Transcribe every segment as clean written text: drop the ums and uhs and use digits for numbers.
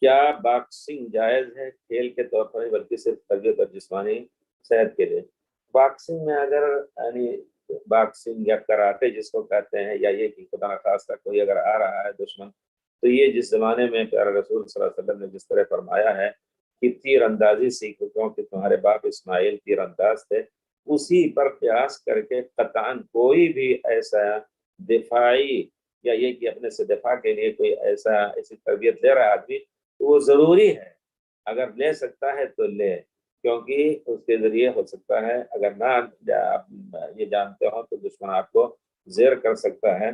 کیا باکسنگ جائز ہے؟ کھیل کے طور پر نہیں بلکہ صرف تربیت اور جسمانی صحت کے لیے. باکسنگ میں اگر یعنی باکسنگ یا کراٹے جس کو کہتے ہیں، یا یہ کہ خدا نخواستہ کوئی اگر آ رہا ہے دشمن، تو یہ جس زمانے میں پیارے رسول صلی اللہ علیہ وسلم نے جس طرح فرمایا ہے کہ تیر اندازی سیکھو کیونکہ تمہارے باپ اسماعیل تیر انداز تھے، اسی پر قیاس کر کے قطعاً کوئی بھی ایسا دفاعی یا یہ کہ اپنے سے دفاع کے لیے کوئی ایسی تربیت لے رہا آدمی تو وہ ضروری ہے. اگر لے سکتا ہے تو لے، کیونکہ اس کے ذریعے ہو سکتا ہے اگر نہ آپ یہ جانتے ہو تو دشمن آپ کو زیر کر سکتا ہے.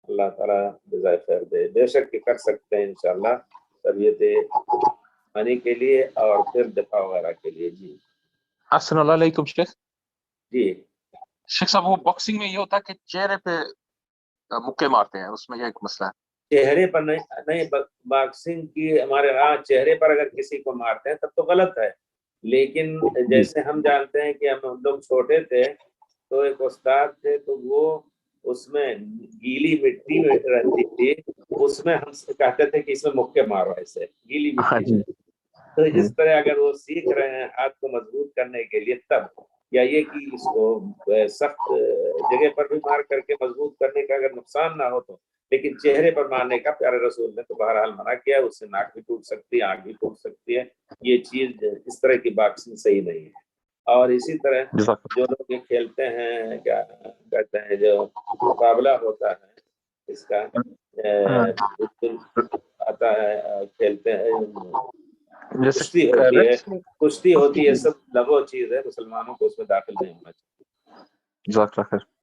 اللہ تعالیٰ جزائے خیر دے. بے شک کہ کر سکتے ہیں انشاءاللہ تربیت منی کے لیے اور پھر دفاع وغیرہ کے لیے. جی السلام علیکم شیخ. جی شیخ صاحب وہ باکسنگ میں یہ ہوتا ہے کہ چہرے پہ مکے مارتے ہیں، اس میں یہ ایک مسئلہ ہے. چہرے پر نہیں باکسنگ کی ہمارے ہاں چہرے پر اگر کسی کو مارتے ہیں تب تو غلط ہے، لیکن جیسے ہم جانتے ہیں کہ ہم لوگ چھوٹے تھے تو ایک استاد تھے تو وہ اس میں گیلی مٹی رہتی تھی، اس میں ہم کہتے تھے کہ اس میں مکے مارو، ایسے گیلی مٹی میں. تو اس طرح اگر وہ سیکھ رہے ہیں ہاتھ کو مضبوط کرنے کے لیے تب، یا یہ کہ اس کو سخت جگہ پر بھی مار کر کے مضبوط کرنے کا اگر نقصان نہ ہو تو، لیکن چہرے پر مارنے کا پیارے رسول نے تو بہرحال منع کیا. اس سے ناک بھی ٹوٹ سکتی ہے، آنکھ بھی ٹوٹ سکتی ہے. یہ چیز اس طرح کی باکسنگ صحیح نہیں ہے. اور اسی طرح جو لوگ یہ کھیلتے ہیں کیا کہتے ہیں جو مقابلہ ہوتا ہے اس کا آتا ہے کھیلتے ہیں، کشتی ہوتی ہے، کشتی ہوتی ہے، سب لغو چیز ہے، مسلمانوں کو اس میں داخل نہیں ہونا چاہیے. جزاک اللہ خیر.